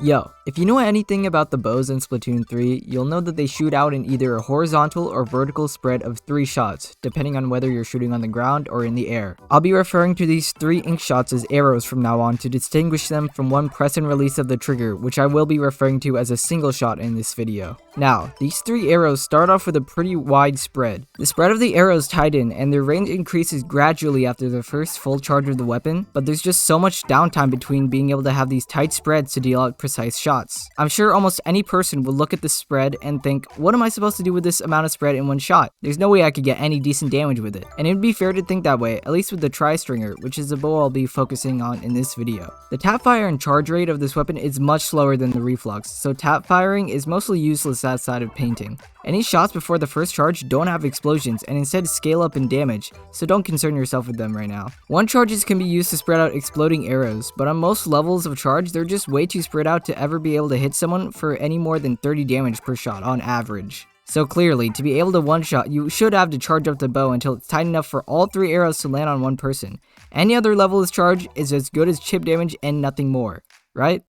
Yo, if you know anything about the bows in Splatoon 3, you'll know that they shoot out in either a horizontal or vertical spread of 3 shots, depending on whether you're shooting on the ground or in the air. I'll be referring to these 3 ink shots as arrows from now on to distinguish them from one press and release of the trigger, which I will be referring to as a single shot in this video. Now, these 3 arrows start off with a pretty wide spread. The spread of the arrows tighten, and their range increases gradually after the first full charge of the weapon, but there's just so much downtime between being able to have these tight spreads to deal out precise shots. I'm sure almost any person would look at this spread and think, what am I supposed to do with this amount of spread in one shot? There's no way I could get any decent damage with it. And it would be fair to think that way, at least with the tri-stringer, which is the bow I'll be focusing on in this video. The tap fire and charge rate of this weapon is much slower than the reflux, so tap firing is mostly useless outside of painting. Any shots before the first charge don't have explosions and instead scale up in damage, so don't concern yourself with them right now. One charges can be used to spread out exploding arrows, but on most levels of charge, they're just way too spread out to ever be able to hit someone for any more than 30 damage per shot on average. So clearly, to be able to one-shot, you should have to charge up the bow until it's tight enough for all 3 arrows to land on one person. Any other level of charge is as good as chip damage and nothing more, right?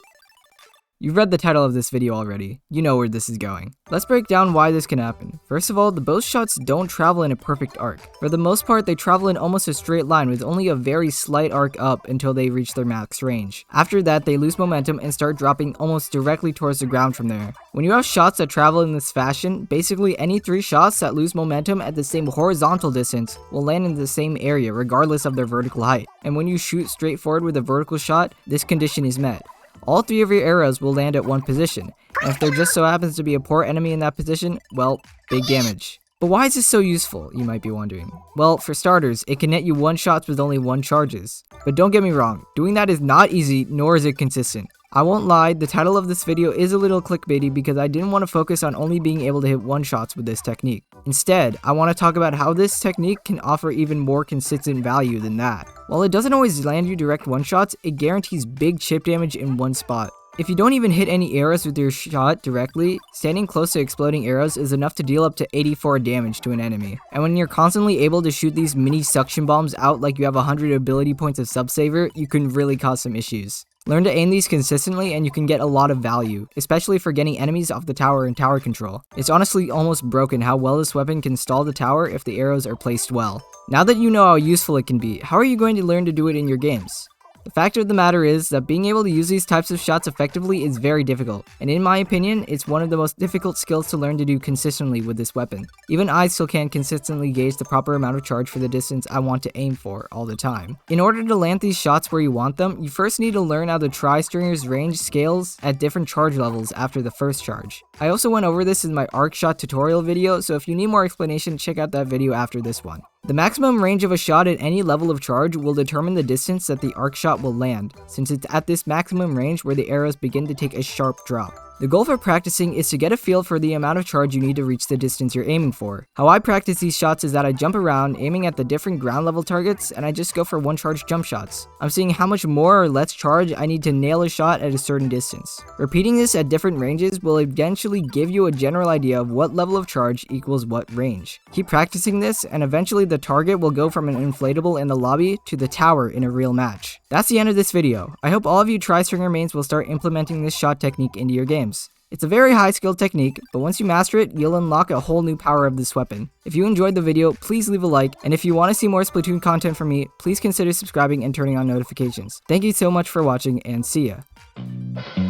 You've read the title of this video already. You know where this is going. Let's break down why this can happen. First of all, the bow shots don't travel in a perfect arc. For the most part, they travel in almost a straight line with only a very slight arc up until they reach their max range. After that, they lose momentum and start dropping almost directly towards the ground from there. When you have shots that travel in this fashion, basically any 3 shots that lose momentum at the same horizontal distance will land in the same area regardless of their vertical height. And when you shoot straight forward with a vertical shot, this condition is met. All 3 of your arrows will land at one position, and if there just so happens to be a poor enemy in that position, well, big damage. But why is this so useful, you might be wondering? Well, for starters, it can net you 1 shots with only 1 charges. But don't get me wrong, doing that is not easy, nor is it consistent. I won't lie, the title of this video is a little clickbaity because I didn't want to focus on only being able to hit 1 shots with this technique. Instead, I want to talk about how this technique can offer even more consistent value than that. While it doesn't always land you direct 1 shots, it guarantees big chip damage in one spot. If you don't even hit any arrows with your shot directly, standing close to exploding arrows is enough to deal up to 84 damage to an enemy. And when you're constantly able to shoot these mini suction bombs out like you have 100 ability points of sub-saver, you can really cause some issues. Learn to aim these consistently and you can get a lot of value, especially for getting enemies off the tower in tower control. It's honestly almost broken how well this weapon can stall the tower if the arrows are placed well. Now that you know how useful it can be, how are you going to learn to do it in your games? The fact of the matter is that being able to use these types of shots effectively is very difficult, and in my opinion, it's one of the most difficult skills to learn to do consistently with this weapon. Even I still can't consistently gauge the proper amount of charge for the distance I want to aim for all the time. In order to land these shots where you want them, you first need to learn how the tri-stringer's range scales at different charge levels after the first charge. I also went over this in my arc shot tutorial video, so if you need more explanation, check out that video after this one. The maximum range of a shot at any level of charge will determine the distance that the arc shot will land, since it's at this maximum range where the arrows begin to take a sharp drop. The goal for practicing is to get a feel for the amount of charge you need to reach the distance you're aiming for. How I practice these shots is that I jump around, aiming at the different ground level targets, and I just go for 1 charge jump shots. I'm seeing how much more or less charge I need to nail a shot at a certain distance. Repeating this at different ranges will eventually give you a general idea of what level of charge equals what range. Keep practicing this, and eventually the target will go from an inflatable in the lobby to the tower in a real match. That's the end of this video. I hope all of you tri-stringer mains will start implementing this shot technique into your games. It's a very high skilled technique, but once you master it, you'll unlock a whole new power of this weapon. If you enjoyed the video, please leave a like, and if you want to see more Splatoon content from me, please consider subscribing and turning on notifications. Thank you so much for watching, and see ya.